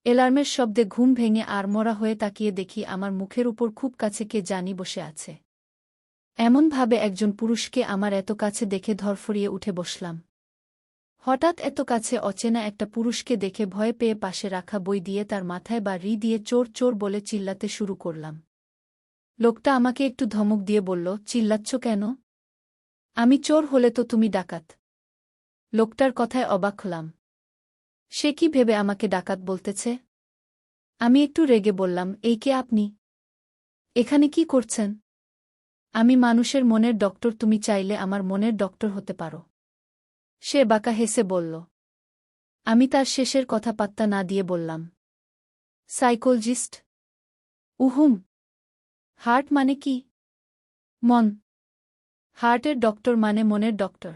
এলার্মের শব্দে ঘুম ভেঙে আড়মোড়া হয়ে তাকিয়ে দেখি আমার মুখের উপর খুব কাছে কে জানি বসে আছে। এমনভাবে একজন পুরুষকে আমার এত কাছে দেখে ধরফরিয়ে উঠে বসলাম। হঠাৎ এত কাছে অচেনা একটা পুরুষকে দেখে ভয় পেয়ে পাশে রাখা বই দিয়ে তার মাথায় বাড়ি দিয়ে চোর চোর বলে চিল্লাতে শুরু করলাম। লোকটা আমাকে একটু ধমক দিয়ে বলল, চিল্লাচ্ছ কেন? আমি চোর হলে তো তুমি ডাকাত। লোকটার কথায় অবাক হলাম। সে কি ভেবে আমাকে ডাকাত বলতেছে? আমি একটু রেগে বললাম, এই কে আপনি? এখানে কি করছেন? আমি মানুষের মনের ডক্টর, তুমি চাইলে আমার মনের ডক্টর হতে পারো। সে বাঁকা হেসে বলল। আমি তার শেষের কথা পাত্তা না দিয়ে বললাম, সাইকোলজিস্ট? উহুম। হার্ট মানে কি? মন। হার্টের ডক্টর মানে মনের ডক্টর,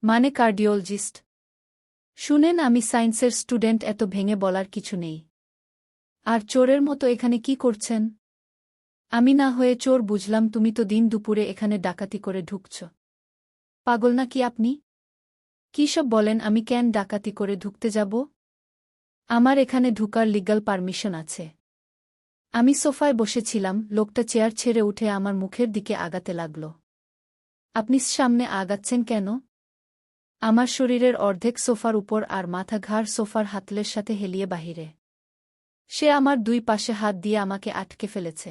মানে কার্ডিওলজিস্ট। শুনেন, আমি সায়েন্সের স্টুডেন্ট, এত ভেঙে বলার কিছু নেই। আর চোরের মতো এখানে কি করছেন? আমি না হয়ে চোর বুঝলাম, তুমি তো দিন দুপুরে এখানে ডাকাতি করে ঢুকছ। পাগল না কি আপনি? কী সব বলেন? আমি কেন ডাকাতি করে ঢুকতে যাব? আমার এখানে ঢুকার লিগ্যাল পারমিশন আছে। আমি সোফায় বসেছিলাম, লোকটা চেয়ার ছেড়ে উঠে আমার মুখের দিকে আগাতে লাগল। আপনি সামনে আগাচ্ছেন কেন? আমার শরীরের অর্ধেক সোফার উপর আর মাথা ঘাড় সোফার হাতলের সাথে হেলিয়ে বাহিরে। সে আমার দুই পাশে হাত দিয়ে আমাকে আটকে ফেলেছে।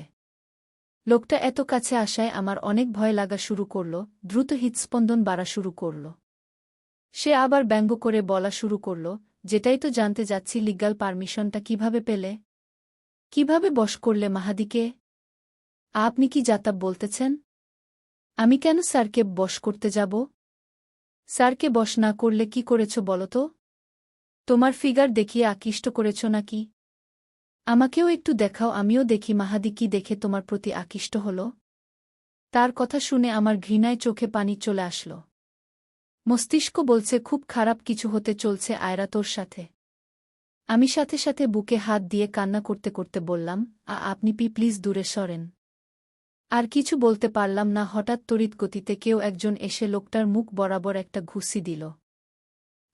লোকটা এত কাছে আসায় আমার অনেক ভয় লাগা শুরু করল, দ্রুত হৃৎস্পন্দন বাড়া শুরু করল। সে আবার ব্যঙ্গ করে বলা শুরু করল, যেটাই তো জানতে যাচ্ছি, লিগ্যাল পারমিশনটা কিভাবে পেলে? কিভাবে বশ করলে মাহাদিকে? আপনি কি যাতাব বলতেছেন? আমি কেন স্যারকে বশ করতে যাব? স্যারকে বশ না করলে কি করেছ বলো তো? তোমার ফিগার দেখিয়ে আকৃষ্ট করেছ নাকি? আমাকেও একটু দেখাও, আমিও দেখি মাহাদি কি দেখে তোমার প্রতি আকৃষ্ট হল। তার কথা শুনে আমার ঘৃণায় চোখে পানি চলে আসল। মস্তিষ্ক বলছে খুব খারাপ কিছু হতে চলছে আয়রা তোর সাথে। আমি সাথে সাথে বুকে হাত দিয়ে কান্না করতে করতে বললাম, আপনি প্লিজ দূরে সরেন। আর কিছু বলতে পারলাম না, হঠাৎ তড়িৎ গতিতে কেউ একজন এসে লোকটার মুখ বরাবর একটা ঘুষি দিল।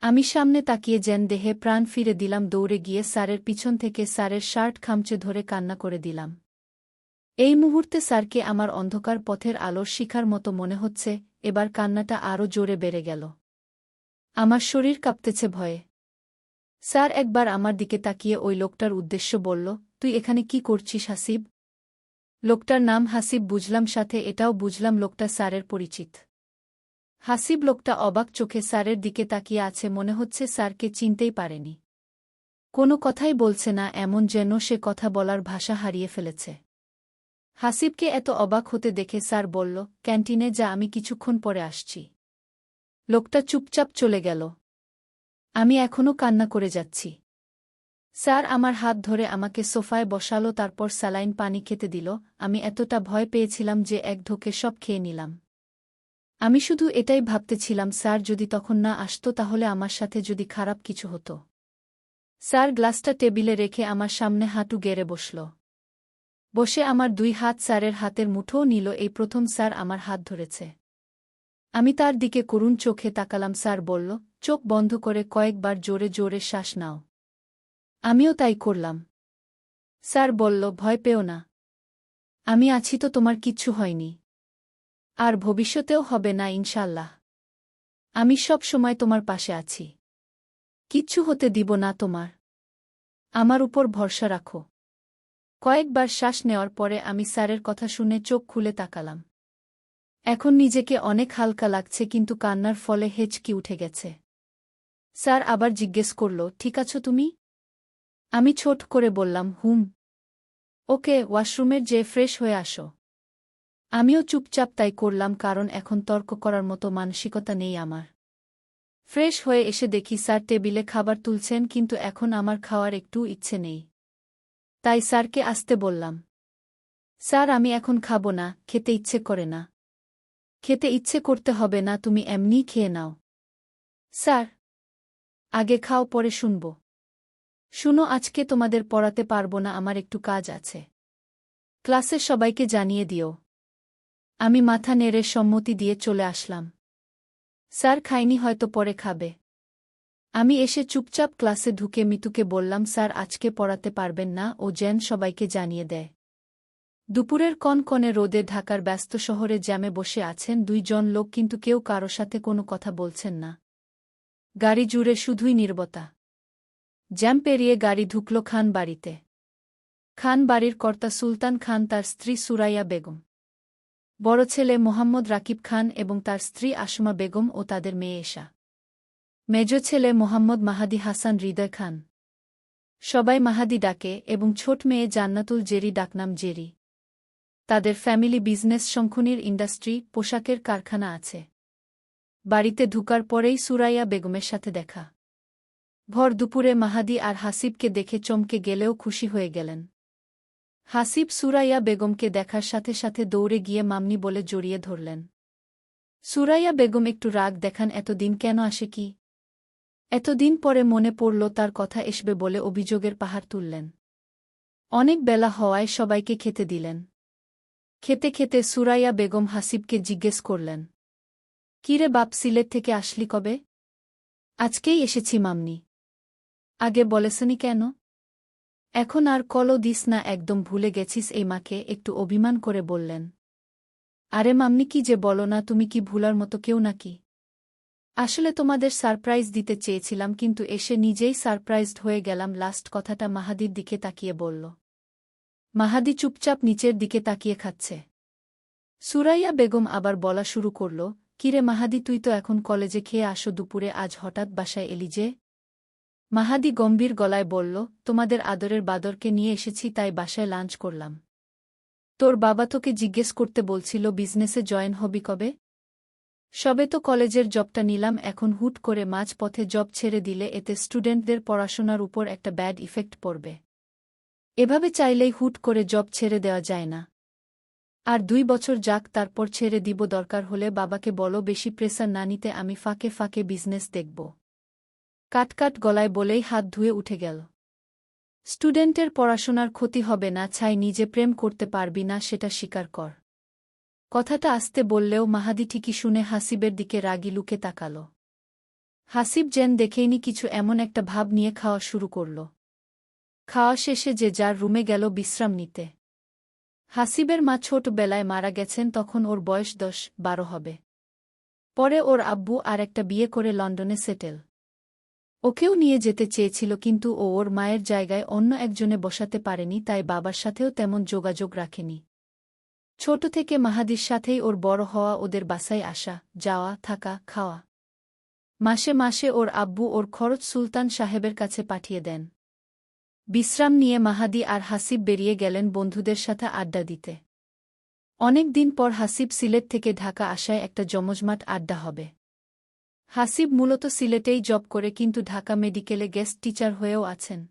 আমি সামনে তাকিয়ে যেন দেহে প্রাণ ফিরে দিলাম, দৌড়ে গিয়ে স্যারের পিছন থেকে স্যারের শার্ট খামচে ধরে কান্না করে দিলাম। এই মুহূর্তে স্যারকে আমার অন্ধকার পথের আলোর শিখার মতো মনে হচ্ছে। এবার কান্নাটা আরও জোরে বেড়ে গেল। আমার শরীর কাঁপতেছে ভয়ে। স্যার একবার আমার দিকে তাকিয়ে ওই লোকটার উদ্দেশ্য বলল, তুই এখানে কি করছিস হাসিব? লোকটার নাম হাসিব বুঝলাম, সাথে এটাও বুঝলাম লোকটা স্যারের পরিচিত। হাসিব লোকটা অবাক চোখে স্যারের দিকে তাকিয়ে আছে, মনে হচ্ছে স্যারকে চিনতেই পারেনি। কোনো কথাই বলছে না, এমন যেন সে কথা বলার ভাষা হারিয়ে ফেলেছে। হাসিবকে এত অবাক হতে দেখে স্যার বলল, ক্যান্টিনে যা, আমি কিছুক্ষণ পরে আসছি। লোকটা চুপচাপ চলে গেল। আমি এখনও কান্না করে যাচ্ছি। স্যার আমার হাত ধরে আমাকে সোফায় বসালো, তারপর স্যালাইন পানি খেতে দিল। আমি এতটা ভয় পেয়েছিলাম যে এক ঢোকে সব খেয়ে নিলাম। আমি শুধু এটাই ভাবতেছিলাম, স্যার যদি তখন না আসতো তাহলে আমার সাথে যদি খারাপ কিছু হতো। স্যার গ্লাসটা টেবিলে রেখে আমার সামনে হাঁটু গেড়ে বসল। বসে আমার দুই হাত স্যারের হাতের মুঠোও নিল, এই প্রথম স্যার আমার হাত ধরেছে। আমি তার দিকে করুণ চোখে তাকালাম। স্যার বলল, চোখ বন্ধ করে কয়েকবার জোরে জোরে শ্বাস নাও। আমিও তাই করলাম। স্যার বলল, ভয় পেও না, আমি আছি তো, তোমার কিচ্ছু হয়নি। আর ভবিষ্যতেও হবে না ইনশাল্লাহ। আমি সব সময় তোমার পাশে আছি। কিচ্ছু হতে দিব না তোমার। আমার উপর ভরসা রাখো। কয়েকবার শ্বাস নেওয়ার পরে আমি স্যারের কথা শুনে চোখ খুলে তাকালাম। এখন নিজেকে অনেক হালকা লাগছে, কিন্তু কান্নার ফলে হেঁচকি উঠে গেছে। স্যার আবার জিজ্ঞেস করল, ঠিক আছো তুমি? আমি ছোট করে বললাম, হুম। ওকে, ওয়াশরুমের যেয়ে ফ্রেশ হয়ে আসো। আমিও চুপচাপ তাই করলাম, কারণ এখন তর্ক করার মতো মানসিকতা নেই আমার। ফ্রেশ হয়ে এসে দেখি স্যার টেবিলে খাবার তুলছেন, কিন্তু এখন আমার খাওয়ার একটু ইচ্ছে নেই। তাই স্যারকে আসতে বললাম, স্যার আমি এখন খাবো না, খেতে ইচ্ছে করে না। খেতে ইচ্ছে করতে হবে না, তুমি এমনিই খেয়ে নাও। স্যার, আগে খাও পরে শুনব। শুনো, আজকে তোমাদের পড়াতে পারবো না, আমার একটু কাজ আছে। ক্লাসের সবাইকে জানিয়ে দিও। আমি মাথা নেড়ে সম্মতি দিয়ে চলে আসলাম। স্যার খাইনি, হয়তো পরে খাবে। আমি এসে চুপচাপ ক্লাসে ঢুকে মিতুকে বললাম, স্যার আজকে পড়াতে পারবেন না, ও যেন সবাইকে জানিয়ে দেয়। দুপুরের কনকনে রোদে ঢাকার ব্যস্ত শহরে জ্যামে বসে আছেন 2 জন লোক, কিন্তু কেউ কারো সাথে কোনো কথা বলছেন না। গাড়ি জুড়ে শুধুই নীরবতা। জ্যাম পেরিয়ে গাড়ি ঢুকল খান বাড়িতে। খান বাড়ির কর্তা সুলতান খান, তার স্ত্রী সুরাইয়া বেগম, বড় ছেলে মোহাম্মদ রাকিব খান এবং তার স্ত্রী আসমা বেগম ও তাদের মেয়ে এশা, মেজ ছেলে মোহাম্মদ মাহাদি হাসান হৃদয় খান। সবাই মাহাদি ডাকে এবং ছোট মেয়ে জান্নাতুল জেরি ডাকনাম জেরি। তাদের ফ্যামিলি বিজনেস শঙ্খনির ইন্ডাস্ট্রি, পোশাকের কারখানা আছে। বাড়িতে ঢুকার পরেই সুরাইয়া বেগমের সাথে দেখা। ভর দুপুরে মাহাদি আর হাসিবকে দেখে চমকে গেলেও খুশি হয়ে গেলেন। হাসিব সুরাইয়া বেগমকে দেখার সাথে সাথে দৌড়ে গিয়ে মামনি বলে জড়িয়ে ধরলেন। সুরাইয়া বেগম একটু রাগ দেখান, এতদিন কেন আসে কি? এতদিন পরে মনে পড়ল তার কথা এসবে বলে অভিযোগের পাহাড় তুললেন। অনেক বেলা হওয়ায় সবাইকে খেতে দিলেন। খেতে খেতে সুরাইয়া বেগম হাসিবকে জিজ্ঞেস করলেন, কিরে বাপ, সিলেট থেকে আসলি কবে? আজকেই এসেছি মামনি। আগে বলেসনি কেন? এখন আর কলও দিস না, একদম ভুলে গেছিস এই মাকে? একটু অভিমান করে বললেন। আরে মামনি, কি যে বলো না, তুমি কি ভুলার মতো কেউ নাকি? আসলে তোমাদের সারপ্রাইজ দিতে চেয়েছিলাম, কিন্তু এসে নিজেই সারপ্রাইজড হয়ে গেলাম। লাস্ট কথাটা মাহাদির দিকে তাকিয়ে বলল। মাহাদি চুপচাপ নিচের দিকে তাকিয়ে খাচ্ছে। সুরাইয়া বেগম আবার বলা শুরু করল, কিরে মাহাদি, তুই তো এখন কলেজে, খেয়ে আসো দুপুরে, আজ হঠাৎ বাসায় এলি যে? মাহাদি গম্ভীর গলায় বলল, তোমাদের আদরের বাদরকে নিয়ে এসেছি, তাই বাসায় লাঞ্চ করলাম। তোর বাবা তোকে জিজ্ঞেস করতে বলছিল বিজনেসে জয়েন হবি কবে? সবে তো কলেজের জবটা নিলাম, এখন হুট করে মাঝ পথে জব ছেড়ে দিলে এতে স্টুডেন্টদের পড়াশোনার উপর একটা ব্যাড ইফেক্ট পড়বে। এভাবে চাইলেই হুট করে জব ছেড়ে দেওয়া যায় না। আর 2 বছর যাক, তারপর ছেড়ে দিব, দরকার হলে বাবাকে বলো বেশি প্রেসার না নিতে, আমি ফাঁকে ফাঁকে বিজনেস দেখব। কাটকাট গলায় বলেই হাত ধুয়ে উঠে গেল। স্টুডেন্টের পড়াশোনার ক্ষতি হবে না, ছাই নিজে প্রেম করতে পারবি না সেটা স্বীকার কর। কথাটা আস্তে বললেও মাহাদি ঠিকই শুনে হাসিবের দিকে রাগি লুকে তাকাল। হাসিব যেন দেখেইনি কিছু, এমন একটা ভাব নিয়ে খাওয়া শুরু করল। খাওয়া শেষে যে যার রুমে গেল বিশ্রাম নিতে। হাসিবের মা ছোটবেলায় মারা গেছেন, তখন ওর বয়স 10-12 হবে। পরে ওর আব্বু আর একটা বিয়ে করে লন্ডনে সেটেল। ওকেও নিয়ে যেতে চেয়েছিল, কিন্তু ও ওর মায়ের জায়গায় অন্য একজনে বসাতে পারেনি, তাই বাবার সাথেও তেমন যোগাযোগ রাখেনি। ছোট থেকে মাহাদির সাথেই ওর বড় হওয়া, ওদের বাসায় আসা যাওয়া, থাকা খাওয়া। মাসে মাসে ওর আব্বু ওর খরচ সুলতান সাহেবের কাছে পাঠিয়ে দেন। বিশ্রাম নিয়ে মাহাদি আর হাসিব বেরিয়ে গেলেন বন্ধুদের সাথে আড্ডা দিতে। অনেক দিন পর হাসিব সিলেট থেকে ঢাকা আসায় একটা জমজমাট আড্ডা হবে। হাসিব মূলত সিলেটেই জব করে, কিন্তু ঢাকা মেডিকেলে গেস্ট টিচার হয়েও আছেন।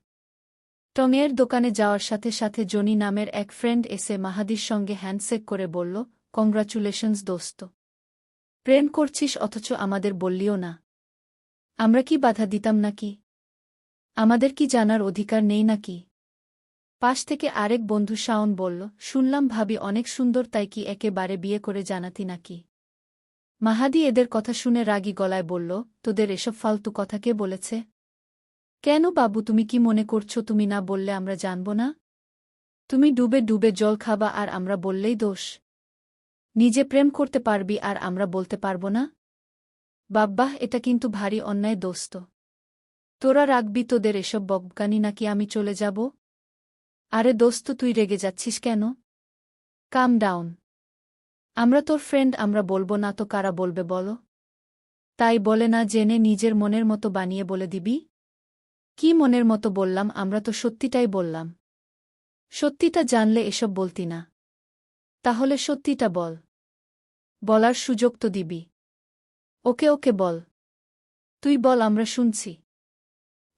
টঙের দোকানে যাওয়ার সাথে সাথে জনি নামের এক ফ্রেন্ড এসে মাহাদির সঙ্গে হ্যান্ডশেক করে বলল, কংগ্রাচুলেশনস দোস্ত। প্রেম করছিস অথচ আমাদের বললিও না। আমরা কি বাধা দিতাম নাকি? আমাদের কি জানার অধিকার নেই নাকি? পাশ থেকে আরেক বন্ধু শাওন বলল, শুনলাম ভাবি অনেক সুন্দর, তাই কি একেবারে বিয়ে করে জানাতি নাকি? মাহাদি এদের কথা শুনে রাগী গলায় বলল, তোদের এসব ফালতু কথা কে বলেছে? কেন বাবু, তুমি কি মনে করছো তুমি না বললে আমরা জানব না? তুমি ডুবে ডুবে জল খাবা আর আমরা বললেই দোষ? নিজে প্রেম করতে পারবি আর আমরা বলতে পারব না? বাব্বাহ, এটা কিন্তু ভারী অন্যায় দোস্ত। তোরা রাখবি তোদের এসব বকবকানি, নাকি আমি চলে যাব? আরে দোস্ত, তুই রেগে যাচ্ছিস কেন? কাম ডাউন। আমরা তোর ফ্রেন্ড, আমরা বলবো না তো কারা বলবে বলো? তাই বলে না জেনে নিজের মনের মতো বানিয়ে বলে দিবি? কি মনের মতো বললাম? আমরা তো সত্যিটাই বললাম। সত্যিটা জানলে এসব বলতি না। তাহলে সত্যিটা বল। বলার সুযোগ তো দিবি। ওকে ওকে বল। তুই বল, আমরা শুনছি।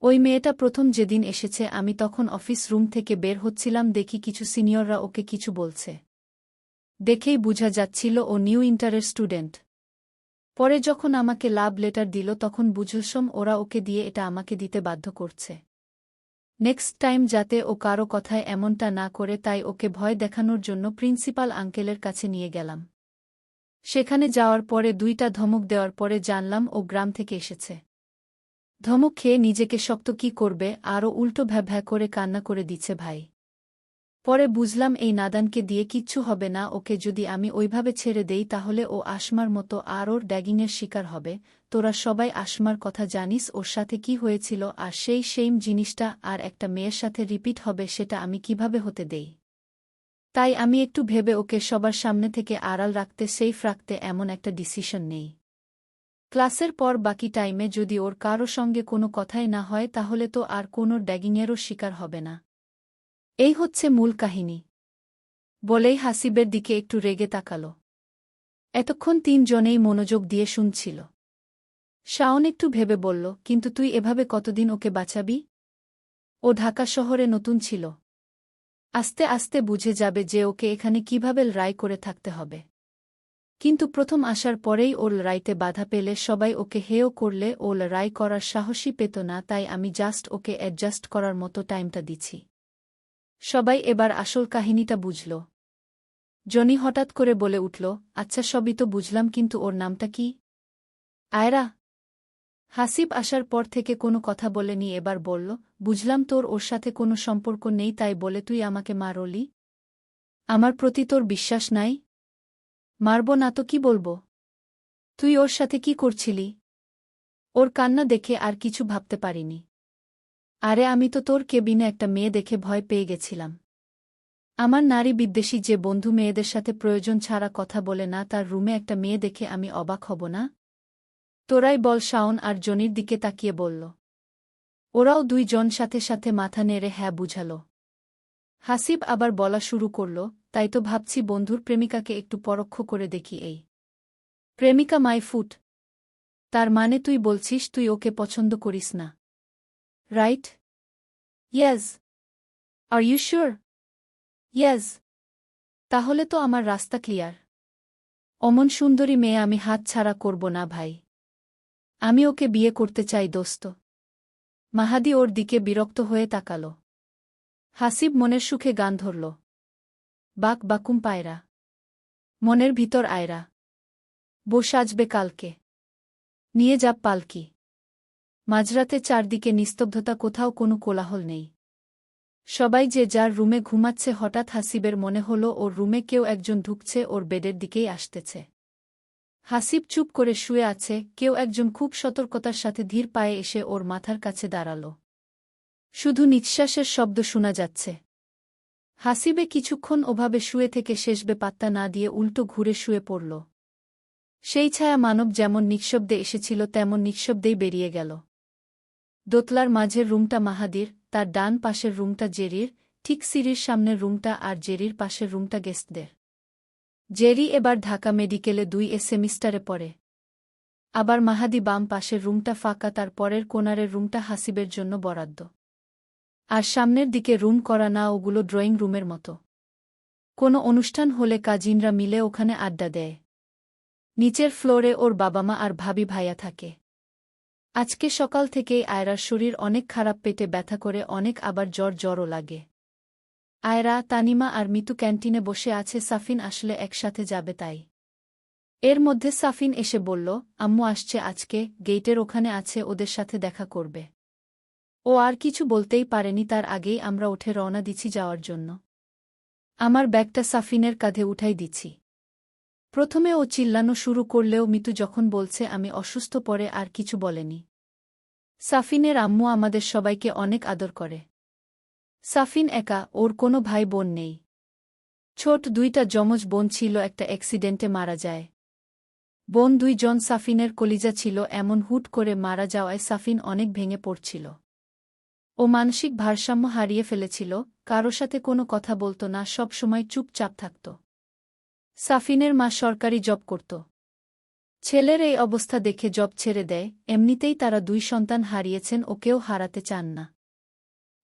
ওই মেয়েটা প্রথম যেদিন এসেছে, আমি তখন অফিস রুম থেকে বের হচ্ছিলাম, দেখি কিছু সিনিয়ররা ওকে কিছু বলছে। দেখেই বুঝা যাচ্ছিল ও নিউ ইন্টারের স্টুডেন্ট। পরে যখন আমাকে লাভ লেটার দিল, তখন বুঝলসম ওরা ওকে দিয়ে এটা আমাকে দিতে বাধ্য করছে। নেক্সট টাইম যাতে ও কারো কথায় এমনটা না করে, তাই ওকে ভয় দেখানোর জন্য প্রিন্সিপাল আঙ্কেলের কাছে নিয়ে গেলাম। সেখানে যাওয়ার পরে 2টা ধমক দেওয়ার পরে জানলাম ও গ্রাম থেকে এসেছে। ধমক খেয়ে নিজেকে শক্ত কি করবে আরও উল্টো ভ্যা করে কান্না করে দিচ্ছে ভাই। পরে বুঝলাম এই নাদানকে দিয়ে কিচ্ছু হবে না, ওকে যদি আমি ওইভাবে ছেড়ে দেই তাহলে ও আসমার মতো আর ওর ড্যাগিংয়ের শিকার হবে। তোরা সবাই আসমার কথা জানিস, ওর সাথে কি হয়েছিল, আর সেই সেইম জিনিসটা আর একটা মেয়ের সাথে রিপিট হবে সেটা আমি কিভাবে হতে দেই। তাই আমি একটু ভেবে ওকে সবার সামনে থেকে আড়াল রাখতে, সেফ রাখতে এমন একটা ডিসিশন নেই। ক্লাসের পর বাকি টাইমে যদি ওর কারো সঙ্গে কোনো কথাই না হয় তাহলে তো আর কোনো ড্যাগিংয়েরও শিকার হবে না। এই হচ্ছে মূল কাহিনী বলেই হাসিবের দিকে একটু রেগে তাকাল। এতক্ষণ তিনজনেই মনোযোগ দিয়ে শুনছিল। শাওন একটু ভেবে বলল, কিন্তু তুই এভাবে কতদিন ওকে বাঁচাবি? ও ঢাকা শহরে নতুন ছিল। আস্তে আস্তে বুঝে যাবে যে ওকে এখানে কিভাবে লড়াই করে থাকতে হবে। কিন্তু প্রথম আসার পরেই ওর লড়াইতে বাধা পেলে সবাই ওকে হেয় করলে ও লড়াই করার সাহসই পেত না, তাই আমি জাস্ট ওকে অ্যাডজাস্ট করার মতো টাইমটা দিছি। সবাই এবার আসল কাহিনীটা বুঝল। জনি হঠাৎ করে বলে উঠল, আচ্ছা সবই তো বুঝলাম, কিন্তু ওর নামটা কি? আয়রা। হাসিব আসার পর থেকে কোনো কথা বলেনি, এবার বলল, বুঝলাম তোর ওর সাথে কোনো সম্পর্ক নেই, তাই বলে তুই আমাকে মারলি? আমার প্রতি তোর বিশ্বাস নাই? মারব না তো কি বলবো? তুই ওর সাথে কি করছিলি? ওর কান্না দেখে আর কিছু ভাবতে পারিনি। আরে আমি তো তোর কেবিনে একটা মেয়ে দেখে ভয় পেয়ে গেছিলাম। আমার নারী বিদ্বেষী যে বন্ধু মেয়েদের সাথে প্রয়োজন ছাড়া কথা বলে না, তার রুমে একটা মেয়ে দেখে আমি অবাক হব না? তোরাই বল। শাওন আর জনির দিকে তাকিয়ে বলল। ওরাও দুইজন সাথে সাথে মাথা নেড়ে হ্যাঁ বুঝাল। হাসিব আবার বলা শুরু করল, তাই তো ভাবছি বন্ধুর প্রেমিকাকে একটু পরোক্ষ করে দেখি। এই প্রেমিকা মাই ফুট? তার মানে তুই বলছিস তুই ওকে পছন্দ করিস না, right? Yes. Are you sure? Yes. তাহলে তো আমার রাস্তা ক্লিয়ার। অমন সুন্দরী মেয়ে আমি হাত ছাড়া করব না ভাই। আমি ওকে বিয়ে করতে চাই দোস্ত। মাহাদি ওর দিকে বিরক্ত হয়ে তাকাল। হাসিব মনের সুখে গান ধরল, বাক বাকুম পায়রা, মনের ভিতর আয়রা, বউ সাজবে কালকে, নিয়ে যাব পালকি। মাঝরাতে চারদিকে নিস্তব্ধতা, কোথাও কোনো কোলাহল নেই। সবাই যে যার রুমে ঘুমাচ্ছে। হঠাৎ হাসিবের মনে হল ওর রুমে কেউ একজন ঢুকছে, ওর বেডের দিকেই আসতেছে। হাসিব চুপ করে শুয়ে আছে, কেউ একজন খুব সতর্কতার সাথে ধীর পায়ে এসে ওর মাথার কাছে দাঁড়াল। শুধু নিঃশ্বাসের শব্দ শোনা যাচ্ছে। হাসিবে কিছুক্ষণ ওভাবে শুয়ে থেকে শেষবে পাত্তা না দিয়ে উল্টো ঘুরে শুয়ে পড়ল। সেই ছায়া মানব যেমন নিঃশব্দে এসেছিল তেমন নিঃশব্দেই বেরিয়ে গেল। দোতলার মাঝের রুমটা মাহাদির, তার ডান পাশের রুমটা জেরির, ঠিক সিঁড়ির সামনের রুমটা আর জেরির পাশের রুমটা গেস্টদের। জেরি এবার ঢাকা মেডিকেলে 2 সেমিস্টারে পড়ে। আবার মাহাদি বাম পাশের রুমটা ফাঁকা, তার পরের কোণারের রুমটা হাসিবের জন্য বরাদ্দ। আর সামনের দিকে রুম করা না, ওগুলো ড্রয়িং রুমের মতো। কোনো অনুষ্ঠান হলে কাজিনরা মিলে ওখানে আড্ডা দেয়। নিচের ফ্লোরে ওর বাবা-মা আর ভাবি ভাইয়া থাকে। আজকে সকাল থেকেই আয়রার শরীর অনেক খারাপ, পেটে ব্যথা করে অনেক, আবার জ্বরও লাগে। আয়রা, তানিমা আর মিতু ক্যান্টিনে বসে আছে, সাফিন আসলে একসাথে যাবে তাই। এর মধ্যে সাফিন এসে বলল, আম্মু আসছে আজকে, গেইটের ওখানে আছে, ওদের সাথে দেখা করবে। ও আর কিছু বলতেই পারেনি, তার আগেই আমরা উঠে রওনা দিচ্ছি যাওয়ার জন্য। আমার ব্যাগটা সাফিনের কাঁধে উঠাই দিচ্ছি। প্রথমে ও চিল্লানো শুরু করলেও মিতু যখন বলছে আমি অসুস্থ, পরে আর কিছু বলেনি। সাফিনের আম্মু আমাদের সবাইকে অনেক আদর করে। সাফিন একা, ওর কোনো ভাই বোন নেই। ছোট 2টা যমজ বোন ছিল, একটা অ্যাক্সিডেন্টে মারা যায়। বোন 2 জন সাফিনের কলিজা ছিল, এমন হুট করে মারা যাওয়ায় সাফিন অনেক ভেঙে পড়ছিল। ও মানসিক ভারসাম্য হারিয়ে ফেলেছিল, কারো সাথে কোনো কথা বলত না, সব সময় চুপচাপ থাকত। সাফিনের মা সরকারি জব করত। ছেলের এই অবস্থা দেখে জব ছেড়ে দেয়। এমনিতেই তারা 2 সন্তান হারিয়েছেন, ওকেও হারাতে চান না।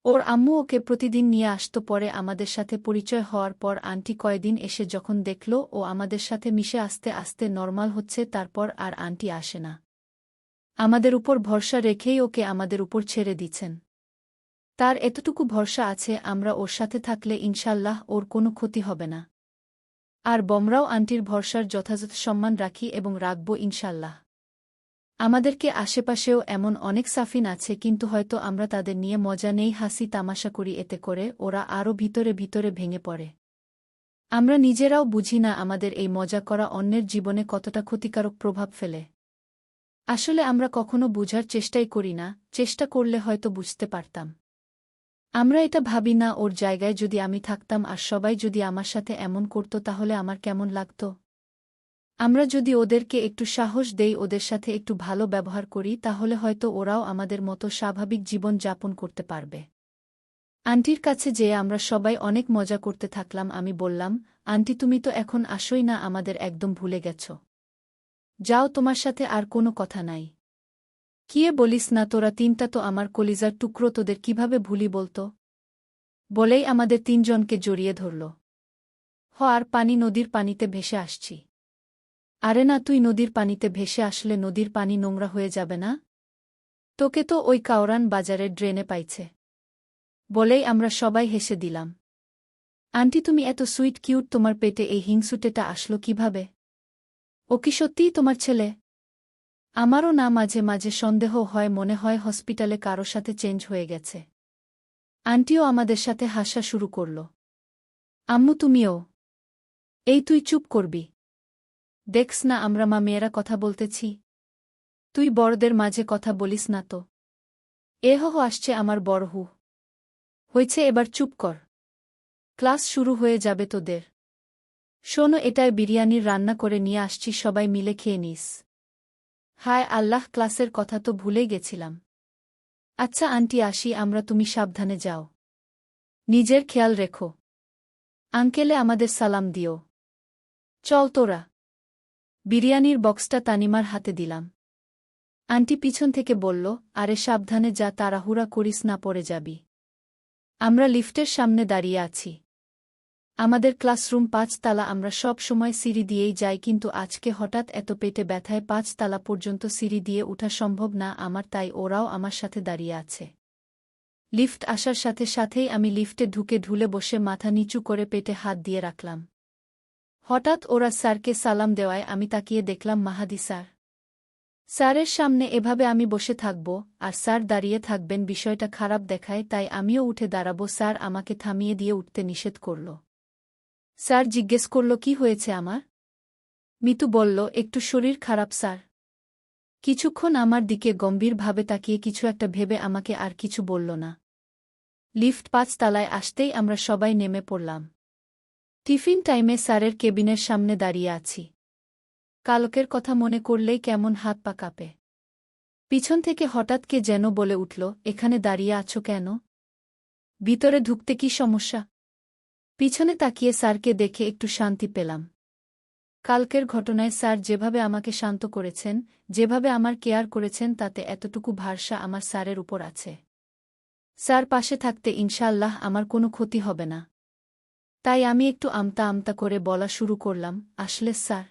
ওর আম্মু ওকে প্রতিদিন নিয়ে আসত। পরে আমাদের সাথে পরিচয় হওয়ার পর আন্টি কয়দিন এসে যখন দেখল ও আমাদের সাথে মিশে আস্তে আস্তে নরমাল হচ্ছে, তারপর আর আন্টি আসে না। আমাদের উপর ভরসা রেখেই ওকে আমাদের উপর ছেড়ে দিচ্ছেন। তার এতটুকু ভরসা আছে, আমরা ওর সাথে থাকলে ইনশাল্লাহ ওর কোনো ক্ষতি হবে না। আর বমরাও আন্টির ভরসার যথাযথ সম্মান রাখি এবং রাখব ইনশাল্লাহ। আমাদেরকে আশেপাশেও এমন অনেক সাফিন আছে, কিন্তু হয়তো আমরা তাদের নিয়ে মজা নেই, হাসি তামাশা করি, এতে করে ওরা আরও ভিতরে ভিতরে ভেঙে পড়ে। আমরা নিজেরাও বুঝি না আমাদের এই মজা করা অন্যের জীবনে কতটা ক্ষতিকারক প্রভাব ফেলে। আসলে আমরা কখনো বুঝার চেষ্টাই করি না, চেষ্টা করলে হয়তো বুঝতে পারতাম। আমরা এটা ভাবি না, ওর জায়গায় যদি আমি থাকতাম আর সবাই যদি আমার সাথে এমন করত তাহলে আমার কেমন লাগত। আমরা যদি ওদেরকে একটু সাহস দেই, ওদের সাথে একটু ভালো ব্যবহার করি, তাহলে হয়তো ওরাও আমাদের মতো স্বাভাবিক জীবন যাপন করতে পারবে। আন্টির কাছে যেয়ে আমরা সবাই অনেক মজা করতে থাকলাম। আমি বললাম, আন্টি তুমি তো এখন আসোই না, আমাদের একদম ভুলে গেছ। যাও, তোমার সাথে আর কোনো কথা নাই। কিয়ে বলিস না, তোরা তিনটা তো আমার কলিজার টুকরো, তোদের কিভাবে ভুলি বলতো। বলেই আমাদের তিনজনকে জড়িয়ে ধরল। আর পানি, নদীর পানিতে ভেসে আসছি। আরে না, তুই নদীর পানিতে ভেসে আসলে নদীর পানি নোংরা হয়ে যাবে না? তোকে তো ওই কাওরান বাজারের ড্রেনে পাইছে। বলেই আমরা সবাই হেসে দিলাম। আন্টি তুমি এত সুইট কিউট, তোমার পেটে এই হিংসুটেটা আসলো কিভাবে? ও কি সত্যিই তোমার ছেলে? আমারও না মাঝে মাঝে সন্দেহ হয়, মনে হয় হসপিটালে কারো সাথে চেঞ্জ হয়ে গেছে। আন্টিও আমাদের সাথে হাসা শুরু করল। আম্মু তুমিও? এই তুই চুপ করবি? দেখস না আমরা মা মেয়েরা কথা বলতেছি। তুই বড়দের মাঝে কথা বলিস না তো। আসছে আমার বড় হু। হয়েছে, এবার চুপ কর। ক্লাস শুরু হয়ে যাবে তোদের। শোনো, এটায় বিরিয়ানির রান্না করে নিয়ে আসছি, সবাই মিলে খেয়ে নিস। হায় আল্লাহ, ক্লাসের কথা তো ভুলেই গেছিলাম। আচ্ছা আন্টি আসি আমরা, তুমি সাবধানে যাও। নিজের খেয়াল রেখো। আঙ্কেলে আমাদের সালাম দিও। চল তোরা। বিরিয়ানির বক্সটা তানিমার হাতে দিলাম। আন্টি পিছন থেকে বলল, আরে সাবধানে যা, তাড়াহুড়া করিস না, পড়ে যাবি। আমরা লিফটের সামনে দাঁড়িয়ে আছি। আমাদের ক্লাসরুম ৫ তালা, আমরা সব সময় সিঁড়ি দিয়েই যাই, কিন্তু আজকে হঠাৎ এত পেটে ব্যথায় ৫ তালা পর্যন্ত সিঁড়ি দিয়ে উঠা সম্ভব না আমার, তাই ওরাও আমার সাথে দাঁড়িয়ে আছে। লিফট আসার সাথে সাথেই আমি লিফটে ঢুকে ঢুলে বসে মাথা নিচু করে পেটে হাত দিয়ে রাখলাম। হঠাৎ ওরা স্যারকে সালাম দেওয়ায় আমি তাকিয়ে দেখলাম মাহাদি স্যার। স্যারের সামনে এভাবে আমি বসে থাকব আর স্যার দাঁড়িয়ে থাকবেন, বিষয়টা খারাপ দেখায়, তাই আমিও উঠে দাঁড়াবো। স্যার আমাকে থামিয়ে দিয়ে উঠতে নিষেধ করল। স্যার জিজ্ঞেস করল কি হয়েছে আমার। মিতু বলল, একটু শরীর খারাপ স্যার। কিছুক্ষণ আমার দিকে গম্ভীরভাবে তাকিয়ে কিছু একটা ভেবে আমাকে আর কিছু বলল না। লিফট ৫ তালায় আসতেই আমরা সবাই নেমে পড়লাম। টিফিন টাইমে স্যারের কেবিনের সামনে দাঁড়িয়ে আছি। কালকের কথা মনে করলেই কেমন হাত পা কাঁপে। পিছন থেকে হঠাৎ কে যেন বলে উঠল, এখানে দাঁড়িয়ে আছো কেন? ভিতরে ঢুকতে কি সমস্যা? পিছনে তাকিয়ে স্যারকে দেখে একটু শান্তি পেলাম। কালকের ঘটনায় স্যার যেভাবে আমাকে শান্ত করেছেন, যেভাবে আমার কেয়ার করেছেন, তাতে এতটুকু ভরসা আমার স্যারের উপর আছে। স্যার পাশে থাকতে ইনশাআল্লাহ আমার কোনো ক্ষতি হবে না। তাই আমি একটু আমতা আমতা করে বলা শুরু করলাম, আসলে স্যার।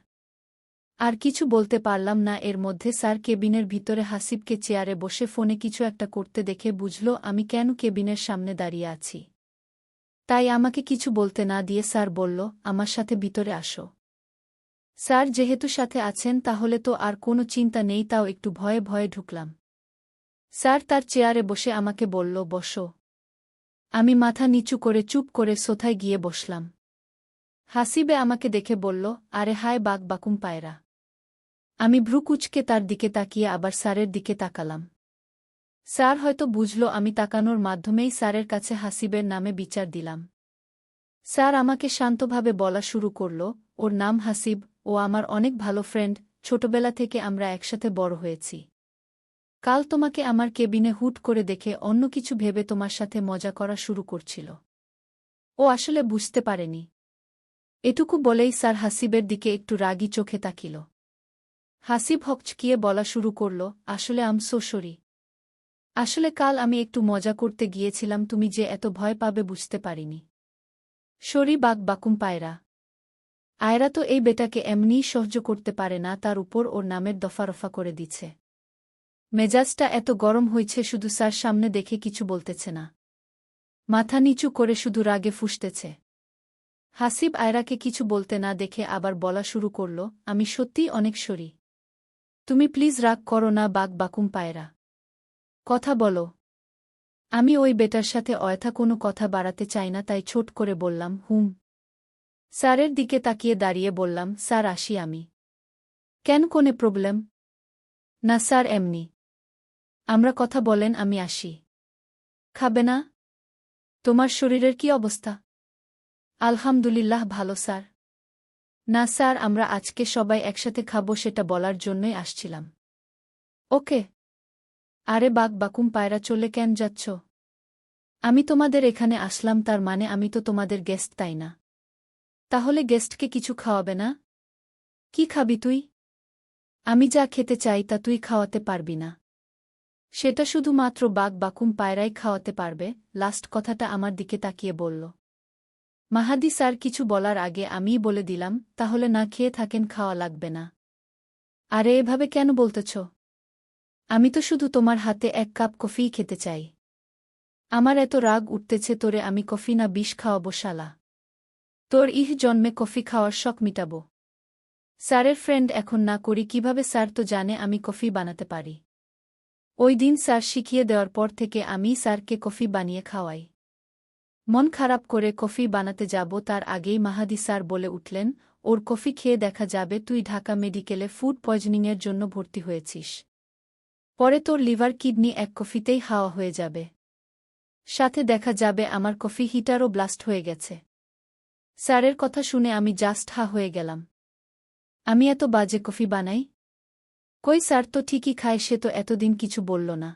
আর কিছু বলতে পারলাম না, এর মধ্যে স্যার কেবিনের ভিতরে হাসিবকে চেয়ারে বসে ফোনে কিছু একটা করতে দেখে বুঝল আমি কেন কেবিনের সামনে দাঁড়িয়ে আছি। তাই আমাকে কিছু বলতে না দিয়ে স্যার বলল, আমার সাথে ভিতরে আসো। স্যার যেহেতু সাথে আছেন তাহলে তো আর কোনো চিন্তা নেই, তাও একটু ভয়ে ভয়ে ঢুকলাম। স্যার তার চেয়ারে বসে আমাকে বলল, বসো। আমি মাথা নিচু করে চুপ করে সোফায় গিয়ে বসলাম। হাসিবে আমাকে দেখে বলল, আরে হায় বাক বাকুম পায়রা। আমি ভ্রু কুঁচকে তার দিকে তাকিয়ে আবার স্যারের দিকে তাকালাম। স্যার হয়তো বুঝল আমি তাকানোর মাধ্যমেই স্যারের কাছে হাসিবের নামে বিচার দিলাম। স্যার আমাকে শান্তভাবে বলা শুরু করল, ওর নাম হাসিব, ও আমার অনেক ভালো ফ্রেন্ড, ছোটবেলা থেকে আমরা একসাথে বড় হয়েছি। কাল তোমাকে আমার কেবিনে হুট করে দেখে অন্য কিছু ভেবে তোমার সাথে মজা করা শুরু করছিল। ও আসলে বুঝতে পারেনি। এটুকু বলেই স্যার হাসিবের দিকে একটু রাগী চোখে তাকিল। হাসিব হকচকিয়ে বলা শুরু করল, আসলে আম সো সরি। আসলে কাল আমি একটু মজা করতে গিয়েছিলাম, তুমি যে এত ভয় পাবে বুঝতে পারিনি। সরি বাক বাকুম পায়রা। আয়রা তো এই বেটাকে এমনিই সহ্য করতে পারে না, তার উপর ওর নামের দফারফা করে দিচ্ছে। মেজাজটা এত গরম হয়েছে, শুধু স্যার সামনে দেখে কিছু বলতেছে না। মাথা নিচু করে শুধু রাগে ফুঁসতেছে। হাসিব আয়রাকে কিছু বলতে না দেখে আবার বলা শুরু করল, আমি সত্যিই অনেক সরি। তুমি প্লিজ রাগ করো না বাকুম পায়রা। কথা বলো। আমি ওই বেটার সাথে অযথা কোনো কথা বাড়াতে চাই না, তাই ছোট করে বললাম, হুম। স্যারের দিকে তাকিয়ে দাঁড়িয়ে বললাম, স্যার আসি আমি। কেন, কোনে প্রবলেম? না স্যার, এমনি। আমরা কথা বলেন, আমি আসি। খাবে না? তোমার শরীরের কি অবস্থা? আলহামদুলিল্লাহ ভালো স্যার। না স্যার, আমরা আজকে সবাই একসাথে খাবো সেটা বলার জন্যই আসছিলাম। ওকে। আরে বাকুম পায়রা, চলে কেন যাচ্ছ? আমি তোমাদের এখানে আসলাম, তার মানে আমি তো তোমাদের গেস্ট, তাই না? তাহলে গেস্টকে কিছু খাওয়াবে না? কি খাবি তুই? আমি যা খেতে চাই তা তুই খাওয়াতে পারবি না। সেটা শুধুমাত্র বাকুম পায়রাই খাওয়াতে পারবে। লাস্ট কথাটা আমার দিকে তাকিয়ে বলল। মাহাদি স্যার কিছু বলার আগে আমিই বলে দিলাম, তাহলে না খেয়ে থাকেন, খাওয়া লাগবে না। আরে এভাবে কেন বলতেছ? আমি তো শুধু তোমার হাতে এক কাপ কফিই খেতে চাই। আমার এত রাগ উঠতেছে তোরে আমি কফি না বিষ খাওয়াবো শালা। তোর জন্মে কফি খাওয়ার শখ মিটাবো। স্যারের ফ্রেন্ড এখন না করি কিভাবে? স্যার তো জানে আমি কফি বানাতে পারি। ওই দিন স্যার শিখিয়ে দেওয়ার পর থেকে আমি স্যারকে কফি বানিয়ে খাওয়াই। মন খারাপ করে কফি বানাতে যাব তার আগেই মাহাদি স্যার বলে উঠলেন, ওর কফি খেয়ে দেখা যাবে তুই ঢাকা মেডিকেলে ফুড পয়জনিংয়ের জন্য ভর্তি হয়েছিস। পরে তোর লিভার কিডনি এক কফিতেই হাওয়া হয়ে যাবে। সাথে দেখা যাবে আমার কফি হিটারও ব্লাস্ট হয়ে গেছে। স্যারের কথা শুনে আমি জাস্ট হা হয়ে গেলাম। আমি এত বাজে কফি বানাই? কই, স্যার তো ঠিকই খায়, সে তো এতদিন কিছু বলল না।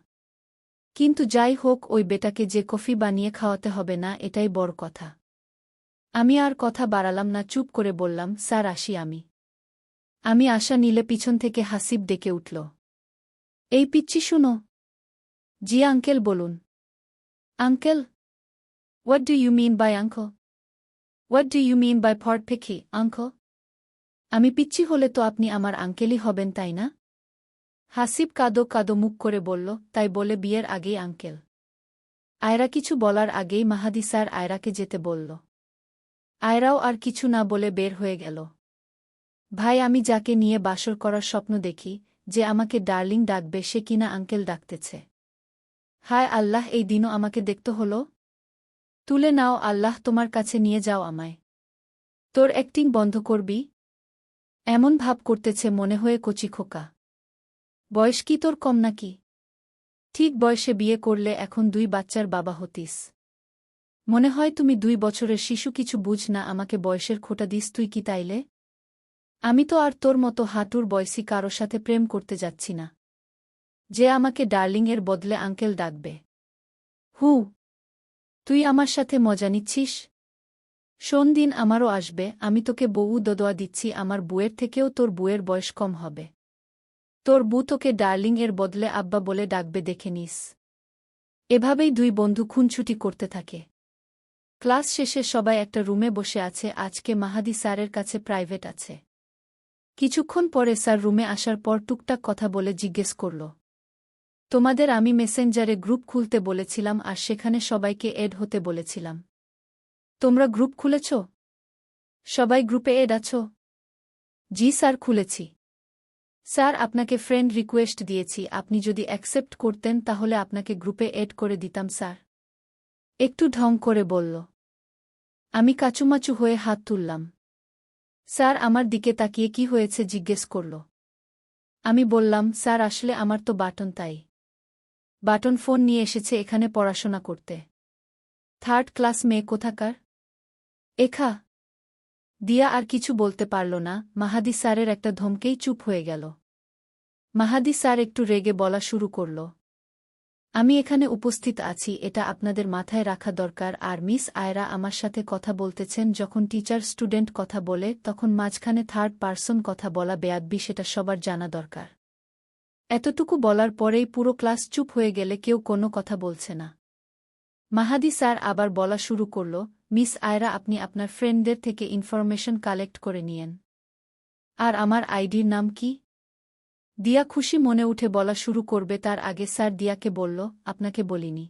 কিন্তু যাই হোক, ওই বেটাকে যে কফি বানিয়ে খাওয়াতে হবে না, এটাই বড় কথা। আমি আর কথা বাড়ালাম না, চুপ করে বললাম, স্যার আসি আমি। আমি আশা নিলে পিছন থেকে হাসিব ডেকে উঠল। এই পিচ্চি শুনো। জি আঙ্কেল, বলুন। Uncle? What do you mean by uncle? What do you mean by ফর্ড পেখি আঙ্কল? আমি পিচ্চি হলে তো আপনি আমার আঙ্কেলই হবেন, তাই না? হাসিব কাদো কাদো মুখ করে বলল, তাই বলে বিয়ের আগেই আঙ্কেল? আয়রা কিছু বলার আগেই মাহাদি স্যার আয়রাকে যেতে বলল। আয়রাও আর কিছু না বলে বের হয়ে গেল। ভাই, আমি যাকে নিয়ে বাসর করার স্বপ্ন দেখি, যে আমাকে ডার্লিং ডাকবে, সে কিনা আঙ্কেল ডাকতেছে। হায় আল্লাহ, এই দিনও আমাকে দেখতে হলো। তুলে নাও আল্লাহ, তোমার কাছে নিয়ে যাও আমায়। তোর অ্যাক্টিং বন্ধ করবি? এমন ভাব করতেছে মনে হয়ে কচি খোকা। বয়স কি তোর কম নাকি? ঠিক বয়সে বিয়ে করলে এখন 2 বাচ্চার বাবা হতিস। মনে হয় তুমি 2 বছরের শিশু, কিছু বুঝ না, আমাকে বয়সের খোটা দিস তুই কি তাইলে? আমি তো আর তোর মতো হাঁটুর বয়সী কারো সাথে প্রেম করতে যাচ্ছি না, যে আমাকে ডার্লিংয়ের বদলে আঙ্কেল ডাকবে। হু, তুই আমার সাথে মজা নিচ্ছিস? শোন, দিন আমারও আসবে, আমি তোকে বউ দোয়া দিচ্ছি, আমার বুয়ের থেকেও তোর বুয়ের বয়স কম হবে। তোর বউ তোকে ডার্লিংয়ের বদলে আব্বা বলে ডাকবে, দেখে নিস। এভাবেই 2 বন্ধু খুনছুটি করতে থাকে। ক্লাস শেষে সবাই একটা রুমে বসে আছে। আজকে মাহাদি স্যারের কাছে প্রাইভেট আছে। কিছুক্ষণ পরে স্যার রুমে আসার পর টুকটাক কথা বলে জিজ্ঞেস করল, তোমাদের আমি মেসেঞ্জারে গ্রুপ খুলতে বলেছিলাম আর সেখানে সবাইকে এড হতে বলেছিলাম। তোমরা গ্রুপ খুলেছ? সবাই গ্রুপে এড আছো? জি স্যার, খুলেছি। স্যার, আপনাকে ফ্রেন্ড রিকোয়েস্ট দিয়েছি, আপনি যদি অ্যাকসেপ্ট করতেন তাহলে আপনাকে গ্রুপে এড করে দিতাম স্যার। একটু ঢং করে বলল। আমি কাচুমাচু হয়ে হাত তুললাম। স্যার আমার দিকে তাকিয়ে কি হয়েছে জিজ্ঞেস করল। আমি বললাম, স্যার আসলে আমার তো বাটন, তাই। বাটন ফোন নিয়ে এসেছে এখানে পড়াশোনা করতে। 3rd ক্লাস মেয়ে কোথাকার। এখা। দিয়া আর কিছু বলতে পারল না। মাহাদি স্যারের একটা ধমকেই চুপ হয়ে গেল। মাহাদি স্যার একটু রেগে বলা শুরু করল, আমি এখানে উপস্থিত আছি, এটা আপনাদের মাথায় রাখা দরকার। আর মিস আয়রা আমার সাথে কথা বলতেছেন, যখন টিচার স্টুডেন্ট কথা বলে তখন মাঝখানে 3rd পারসন কথা বলা বেয়াদবি, সেটা সবার জানা দরকার। এতটুকু বলার পরেই পুরো ক্লাস চুপ হয়ে গেলে কেউ কোনো কথা বলছে না। মাহাদি স্যার আবার বলা শুরু করল, মিস আয়রা, আপনি আপনার ফ্রেন্ডদের থেকে ইনফরমেশন কালেক্ট করে নিয়েন। আর আমার আইডির নাম কি? দিয়া খুশি মনে উঠে বলা শুরু করবে তার আগে স্যার দিয়াকে বলল, আপনাকে বলিনি।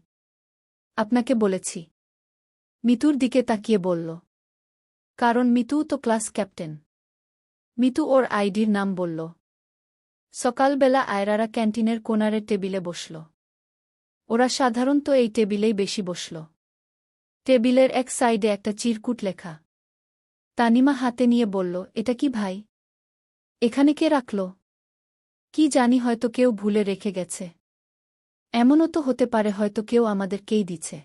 আপনাকে বলেছি। মিতুর দিকে তাকিয়ে বলল, কারণ মিতুও তো ক্লাস ক্যাপ্টেন। মিতু ওর আইডির নাম বলল। সকালবেলা আয়রারা ক্যান্টিনের কোনারের টেবিলে বসল। ওরা সাধারণত এই টেবিলেই বেশি বসল। টেবিলের এক সাইডে একটা চিরকুট লেখা। তানিমা হাতে নিয়ে বলল, এটা কি ভাই? এখানে কে রাখল? কি জানি, হয়তো কেউ ভুলে রেখে গেছে। এমনও তো হতে পারে হয়তো কেউ আমাদেরকেই দিছে।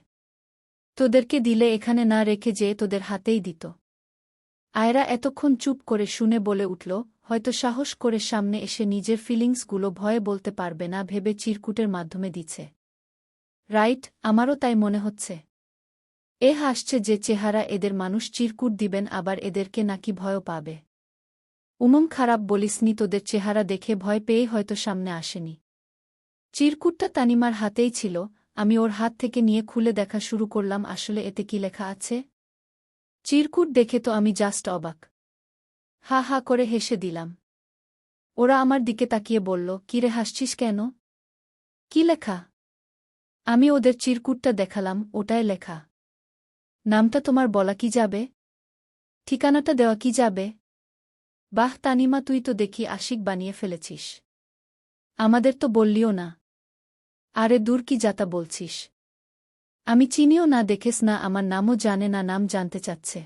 তোদেরকে দিলে এখানে না রেখে যেয়ে তোদের হাতেই দিত। আয়রা এতক্ষণ চুপ করে শুনে বলে উঠল, হয়তো সাহস করে সামনে এসে নিজের ফিলিংসগুলো ভয়ে বলতে পারবে না ভেবে চিরকুটের মাধ্যমে দিছে। রাইট, আমারও তাই মনে হচ্ছে। এ হাসছে যে চেহারা, এদের মানুষ চিরকুট দিবেন আবার এদেরকে নাকি ভয়ও পাবে। খারাপ বলিসনি, তোদের চেহারা দেখে ভয় পেয়ে হয়তো সামনে আসেনি। চিরকুটটা তানিমার হাতেই ছিল। আমি ওর হাত থেকে নিয়ে খুলে দেখা শুরু করলাম, আসলে এতে কি লেখা আছে। চিরকুট দেখে তো আমি জাস্ট অবাক। হা হা করে হেসে দিলাম। ওরা আমার দিকে তাকিয়ে বলল, কিরে হাসছিস কেন? কি লেখা? আমি ওদের চিরকুটটা দেখালাম, ওটায় লেখা। নামটা তোমার বলা কি যাবে? ঠিকানাটা দেওয়া কি যাবে? বাহ তানিমা, তুই তো দেখি আশিক বানিয়ে ফেলেছিস। আমাদের তো বললিও না। আরে দূর, কি যাতা বলছিস? আমি চিনিও না, দেখেস না, আমার নামও জানে না, নাম জানতে চাচ্ছে।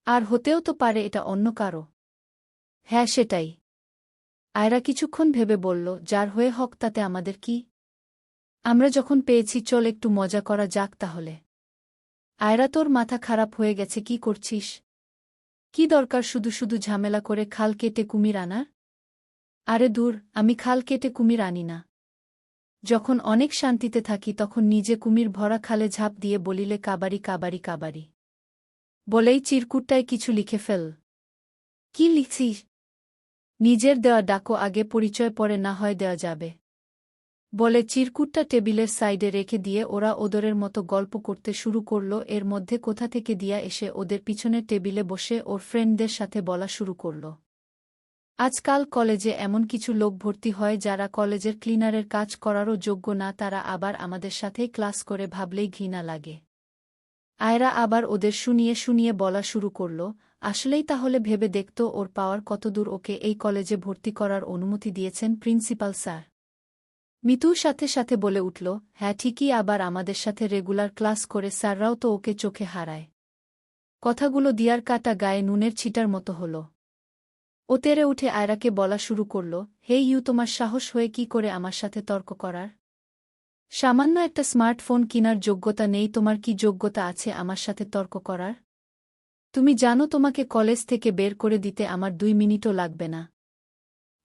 আর হতেও তো পারে এটা অন্য কারো। হ্যাঁ সেটাই। আয়রা কিছুক্ষণ ভেবে বলল, যার হয়ে হক তাতে আমাদের কি? আমরা যখন পেয়েছি চল একটু মজা করা যাক তাহলে। আয়রা, তোর মাথা খারাপ হয়ে গেছে? কি করছিস? কি দরকার শুধু শুধু ঝামেলা করে খাল কেটে কুমির আনার? আরে দূর, আমি খাল কেটে কুমির আনি না। যখন অনেক শান্তিতে থাকি তখন নিজে কুমির ভরা খালে ঝাঁপ দিয়ে বলিলে কাবারি কাবারি কাবারি বলেই চিরকুটটায় কিছু লিখে ফেল। কি লিখছিস? নিজের দেওয়া ডাকো, আগে পরিচয় পরে না হয় দেওয়া যাবে। বলে চিরকুটটা টেবিলের সাইডে রেখে দিয়ে ওরা ওদরের মতো গল্প করতে শুরু করল। এর মধ্যে কোথা থেকে দিয়া এসে ওদের পিছনের টেবিলে বসে ওর ফ্রেন্ডদের সাথে বলা শুরু করল। আজকাল কলেজে এমন কিছু লোক ভর্তি হয় যারা কলেজের ক্লিনারের কাজ করারও যোগ্য না, তারা আবার আমাদের সাথেই ক্লাস করে, ভাবলেই ঘৃণা লাগে। আয়রা আবার ওদের শুনিয়ে শুনিয়ে বলা শুরু করল, আসলেই তাহলে ভেবে দেখত ওর পাওয়ার কতদূর। ওকে এই কলেজে ভর্তি করার অনুমতি দিয়েছেন প্রিন্সিপাল স্যার। মিতুর সাথে সাথে বলে উঠল, হ্যাঁ ঠিকই, আবার আমাদের সাথে রেগুলার ক্লাস করে, স্যাররাও তো ওকে চোখে হারায়। কথাগুলো দিয়ার কাটা গায়ে নুনের ছিটার মতো হল। ও তেরে উঠে আয়রাকে বলা শুরু করল, হে ইউ, তোমার সাহস হয়ে কি করে আমার সাথে তর্ক করার? সামান্য একটা স্মার্টফোন কিনার যোগ্যতা নেই তোমার, কি যোগ্যতা আছে আমার সাথে তর্ক করার? তুমি জানো তোমাকে কলেজ থেকে বের করে দিতে আমার 2 মিনিটও লাগবে না।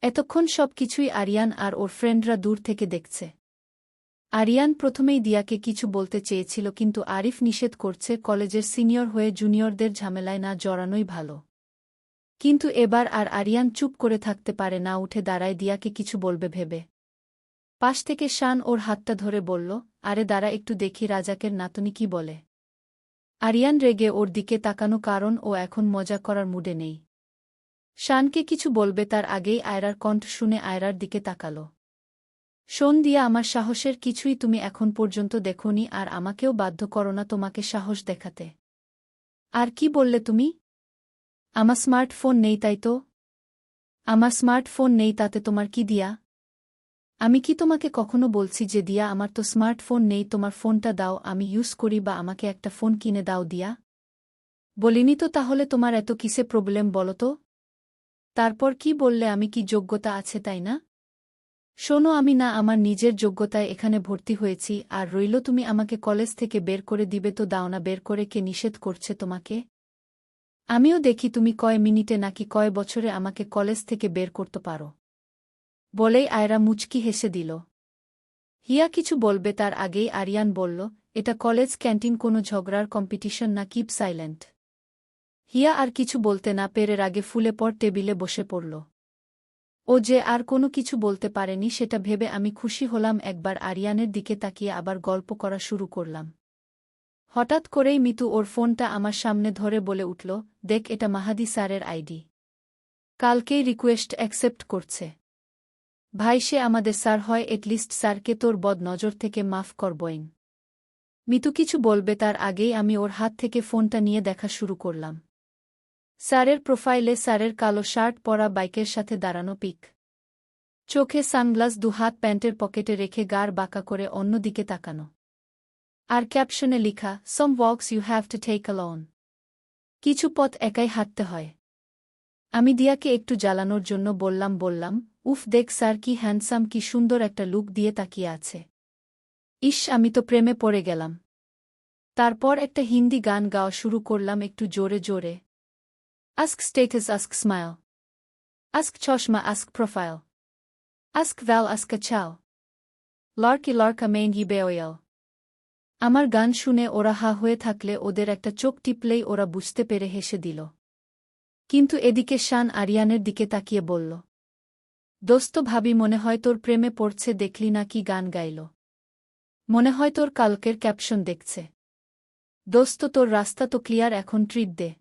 এতক্ষণ সব কিছুই আরিয়ান আর ওর ফ্রেন্ডরা দূর থেকে দেখছে। আরিয়ান প্রথমেই দিয়াকে কিছু বলতে চেয়েছিল, কিন্তু আরিফ নিষেধ করছে, কলেজের সিনিয়র হয়ে জুনিয়রদের ঝামেলায় না জড়ানোই ভালো। কিন্তু এবার আর আরিয়ান চুপ করে থাকতে পারে না, উঠে দাঁড়ায় দিয়াকে কিছু বলবে ভেবে। পাশ থেকে শান ওর হাতটা ধরে বলল, আরে দাঁড়া একটু দেখি রাজাকের নাতনি কি বলে। আরিয়ান রেগে ওর দিকে তাকানো, কারণ ও এখন মজা করার মুডে নেই। শানকে কিছু বলবে তার আগেই আয়রার কণ্ঠ শুনে আয়রার দিকে তাকাল। শোন দিয়া, আমার সাহসের কিছুই তুমি এখন পর্যন্ত দেখোনি, আর আমাকেও বাধ্য করো না তোমাকে সাহস দেখাতে। আর কি বললে তুমি? আমার স্মার্টফোন নেই তাই তো? আমার স্মার্টফোন নেই তাতে তোমার কি দিয়া? আমি কি তোমাকে কখনো বলছি যে দিয়া আমার তো স্মার্টফোন নেই, তোমার ফোনটা দাও আমি ইউজ করি, বা আমাকে একটা ফোন কিনে দাও দিয়া? বলিনি তো, তাহলে তোমার এত কিসে প্রবলেম বলো তো? তারপর কি বললে আমি কি যোগ্যতা আছে তাই না? শোনো, আমি না আমার নিজের যোগ্যতায় এখানে ভর্তি হয়েছি, আর রইল তুমি আমাকে কলেজ থেকে বের করে দিবে তো দাও না, বের করে কে নিষেধ করছে তোমাকে? আমিও দেখি তুমি কয় মিনিটে নাকি কয় বছরে আমাকে কলেজ থেকে বের করতে পারো। বলেই আয়রা মুচকি হেসে দিল। হিয়া কিছু বলবে তার আগেই আরিয়ান বলল, এটা কলেজ ক্যান্টিন, কোনো ঝগড়ার কম্পিটিশন না, কিপ সাইলেন্ট। হিয়া আর কিছু বলতে না পেরে রাগে ফুলে পর টেবিলে বসে পড়ল। ও যে আর কোনো কিছু বলতে পারেনি সেটা ভেবে আমি খুশি হলাম। একবার আরিয়ানের দিকে তাকিয়ে আবার গল্প করা শুরু করলাম। হঠাৎ করেই মিতু ওর ফোনটা আমার সামনে ধরে বলে উঠল, দেখ, এটা মাহাদি স্যারের আইডি। কালকেই রিকোয়েস্ট অ্যাকসেপ্ট করছে। ভাই, সে আমাদের স্যার হয়, এটলিস্ট স্যারকে তোর বদ নজর থেকে মাফ করবইন। মিতু কিছু বলবে তার আগেই আমি ওর হাত থেকে ফোনটা নিয়ে দেখা শুরু করলাম। স্যারের প্রোফাইলে স্যারের কালো শার্ট পরা বাইকের সাথে দাঁড়ানো পিক। চোখে সানগ্লাস, দুহাত প্যান্টের পকেটে রেখে গাড় বাঁকা করে অন্যদিকে তাকানো। আর ক্যাপশনে লিখা, "Some walks you have to take alone." কিছু পথ একাই হাঁটতে হয়। আমি দিয়াকে একটু জ্বালানোর জন্য বললাম, "উফ, দেখ স্যার, কি হ্যান্ডসাম, কি সুন্দর একটা লুক দিয়ে তাকিয়ে আছে। ইস, আমি তো প্রেমে পড়ে গেলাম।" তারপর একটা হিন্দি গান গাওয়া শুরু করলাম একটু জোরে জোরে। Ask status, ask smile, ask চশমা, আস্ক প্রোফাইল, আস্ক ভ্যাল, আস্ক চাও, লড়কি লড়কা মেঙ্গি বেওয়াল। আমার গান শুনে ওরা হা হয়ে থাকলে ওদের একটা চোখ টিপলেই ওরা বুঝতে পেরে হেসে দিল। কিন্তু এদিকে শান আরিয়ানের দিকে তাকিয়ে বলল, "দোস্ত, ভাবি মনে হয় তোর প্রেমে পড়ছে, দেখলি না কি গান গাইল? মনে হয় তোর কালকের ক্যাপশন দেখছে। দোস্ত, তোর রাস্তা তো ক্লিয়ার, এখন ট্রিট দে।"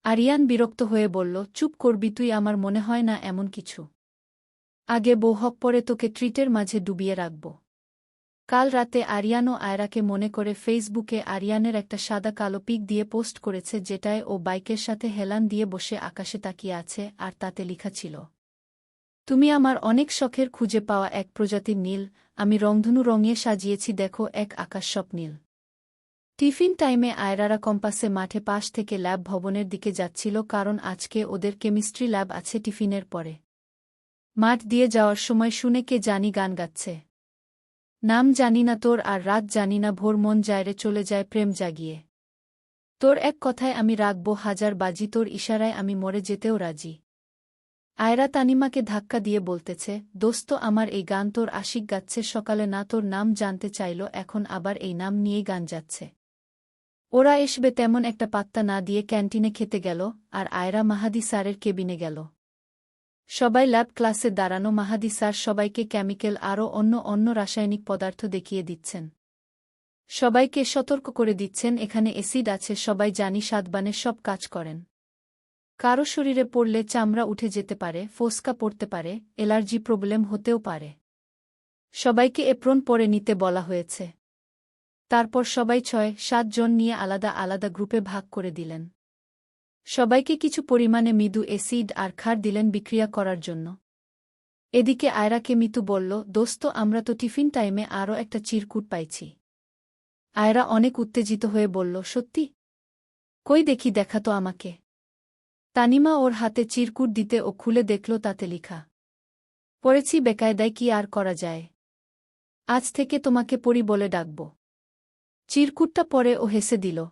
আরিয়ান বিরক্ত হয়ে বলল, "চুপ করবি তুই? আমার মনে হয় না এমন কিছু। আগে বউ হক, পরে তোকে ট্রিটের মাঝে ডুবিয়ে রাখব।" কাল রাতে আরিয়ান ও আয়রাকে মনে করে ফেসবুকে আরিয়ানের একটা সাদা কালো পিক দিয়ে পোস্ট করেছে, যেটায় ও বাইকের সাথে হেলান দিয়ে বসে আকাশে তাকিয়ে আছে, আর তাতে লেখা ছিল, "তুমি আমার অনেক শখের খুঁজে পাওয়া এক প্রজাতির নীল, আমি রংধনু রঙিয়ে সাজিয়েছি, দেখো এক আকাশ সব নীল।" টিফিন টাইমে আয়রারা কম্পাসে মাঠে পাশ থেকে ল্যাব ভবনের দিকে যাচ্ছিল, কারণ আজকে ওদের কেমিস্ট্রি ল্যাব আছে টিফিনের পরে। মাঠ দিয়ে যাওয়ার সময় শুনে কে জানি গান গাচ্ছে, নাম জানি না তোর, আর রাত জানি না ভোর, মন যায় রে চলে যায় প্রেম জাগিয়ে। তোর এক কথায় আমি রাখব হাজার বাজি, তোর ইশারায় আমি মরে যেতেও রাজি। আয়রা তানিমাকে ধাক্কা দিয়ে বলতেছে, "দোস্ত, আমার এই গান তোর আশিক গাচ্ছে, সকালে না তোর নাম জানতে চাইল, এখন আবার এই নাম নিয়েই গান যাচ্ছে।" ওরা এসবে তেমন একটা পাত্তা না দিয়ে ক্যান্টিনে খেতে গেল, আর আয়রা মাহাদি স্যারের কেবিনে গেল। সবাই ল্যাব ক্লাসে দাঁড়ানো, মাহাদি স্যার সবাইকে কেমিক্যাল আরও অন্য রাসায়নিক পদার্থ দেখিয়ে দিচ্ছেন। সবাইকে সতর্ক করে দিচ্ছেন, এখানে অ্যাসিড আছে, সবাই জানি সাদবানে সব কাজ করেন। কারো শরীরে পড়লে চামড়া উঠে যেতে পারে, ফোসকা পড়তে পারে, অ্যালার্জি প্রবলেম হতেও পারে। সবাইকে এপ্রন পরে নিতে বলা হয়েছে। তারপর সবাই ৬-৭ জন নিয়ে আলাদা আলাদা গ্রুপে ভাগ করে দিলেন। সবাইকে কিছু পরিমাণে মৃদু অ্যাসিড আর ক্ষার দিলেন বিক্রিয়া করার জন্য। এদিকে আয়রাকে মিতু বলল, "দোস্ত, আমরা তো টিফিন টাইমে আরও একটা চিরকুট পাইছি।" আয়রা অনেক উত্তেজিত হয়ে বলল, "সত্যি? কই দেখি, দেখা তো আমাকে।" তানিমা ওর হাতে চিরকুট দিতে ও খুলে দেখল তাতে লিখা, "পড়েছি বেকায়দায়, কি আর করা যায়। আজ থেকে তোমাকে পরি বলে ডাকব।" চিরকুটটা পরে ও হেসে দিল।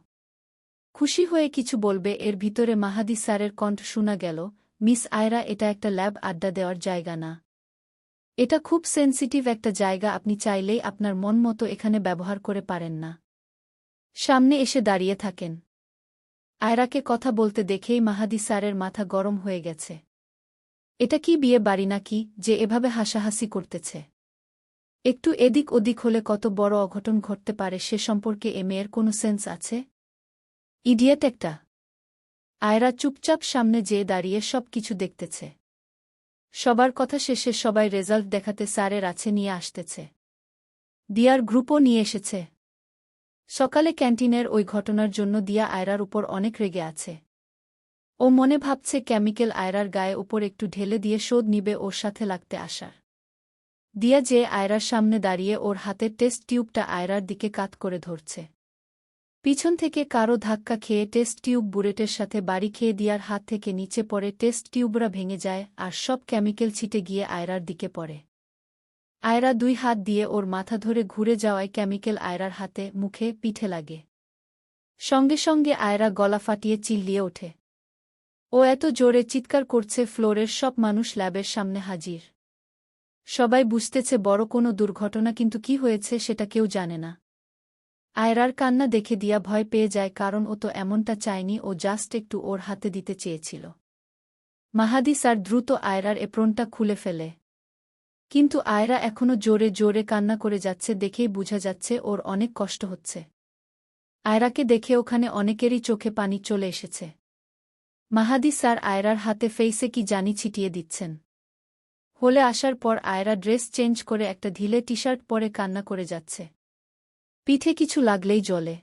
খুশি হয়ে কিছু বলবে এর ভিতরে মাহাদি স্যারের কণ্ঠ শোনা গেল, "মিস আয়রা, এটা একটা ল্যাব আড্ডা দেওয়ার জায়গা না। এটা খুব সেনসিটিভ একটা জায়গা, আপনি চাইলেই আপনার মন মতো এখানে ব্যবহার করে পারেন না। সামনে এসে দাঁড়িয়ে থাকেন।" আয়রাকে কথা বলতে দেখেই মাহাদি স্যারের মাথা গরম হয়ে গেছে। এটা কি বিয়ে বাড়ি নাকি যে এভাবে হাসাহাসি করতেছে? একটু এদিক ওদিক হলে কত বড় অঘটন ঘটতে পারে সে সম্পর্কে এ মেয়ের কোনো সেন্স আছে? ইডিয়েট একটা। আয়রা চুপচাপ সামনে যেয়ে দাঁড়িয়ে সব কিছু দেখতেছে। সবার কথা শেষে সবাই রেজাল্ট দেখাতে স্যারের আছে নিয়ে আসতেছে। দিয়ার গ্রুপও নিয়ে এসেছে। সকালে ক্যান্টিনের ওই ঘটনার জন্য দিয়া আয়রার উপর অনেক রেগে আছে। ও মনে ভাবছে কেমিক্যাল আয়রার গায়ে উপর একটু ঢেলে দিয়ে শোধ নিবে ওর সাথে লাগতে আসার। দিয়া যে আয়রার সামনে দাঁড়িয়ে ওর হাতের টেস্ট টিউবটা আয়রার দিকে কাত করে ধরছে। পিছন থেকে কারো ধাক্কা খেয়ে টেস্ট টিউব বুলেটের সাথে বাড়ি খেয়ে দিয়ার হাত থেকে নিচে পড়ে, টেস্ট টিউবরা ভেঙে যায় আর সব কেমিক্যাল ছিটে গিয়ে আয়রার দিকে পড়ে। আয়রা 2 হাত দিয়ে ওর মাথা ধরে ঘুরে যাওয়ায় কেমিক্যাল আয়রার হাতে, মুখে, পিঠে লাগে। সঙ্গে সঙ্গে আয়রা গলা ফাটিয়ে চিল্লিয়ে ওঠে। ও এত জোরে চিৎকার করছে ফ্লোরের সব মানুষ ল্যাবের সামনে হাজির। সবাই বুঝতেছে বড় কোনো দুর্ঘটনা, কিন্তু কি হয়েছে সেটা কেউ জানে না। আয়রার কান্না দেখে দিয়া ভয় পেয়ে যায়, কারণ ও তো এমনটা চায়নি, ও জাস্ট একটু ওর হাতে দিতে চেয়েছিল। মাহাদি স্যার দ্রুত আয়রার এপ্রনটা খুলে ফেলে। কিন্তু আয়রা এখনো জোরে জোরে কান্না করে যাচ্ছে, দেখেই বোঝা যাচ্ছে ওর অনেক কষ্ট হচ্ছে। আয়রাকে দেখে ওখানে অনেকেরই চোখে পানি চলে এসেছে। মাহাদি স্যার আয়রার হাতে ফেইসে কি জানি ছিটিয়ে দিচ্ছেন। হলে আসার পর আয়রা ড্রেস চেঞ্জ করে একটা ঢিলে টি-শার্ট পরে কান্না করে যাচ্ছে। পিঠে কিছু লাগলেই জ্বলে।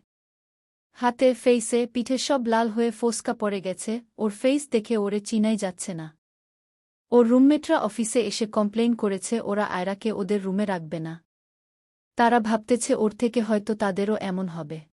হাতে, ফেইসে, পিঠে সব লাল হয়ে ফোসকা পড়ে গেছে। ওর ফেইস দেখে ওরে চিনাই যাচ্ছে না। ও ওর রুমমেটরা অফিসে এসে কমপ্লেইন করেছে ওরা আয়রাকে ওদের রুমে রাখবে না। তারা ভাবতেছে ওর থেকে হয়তো তাদেরও এমন হবে।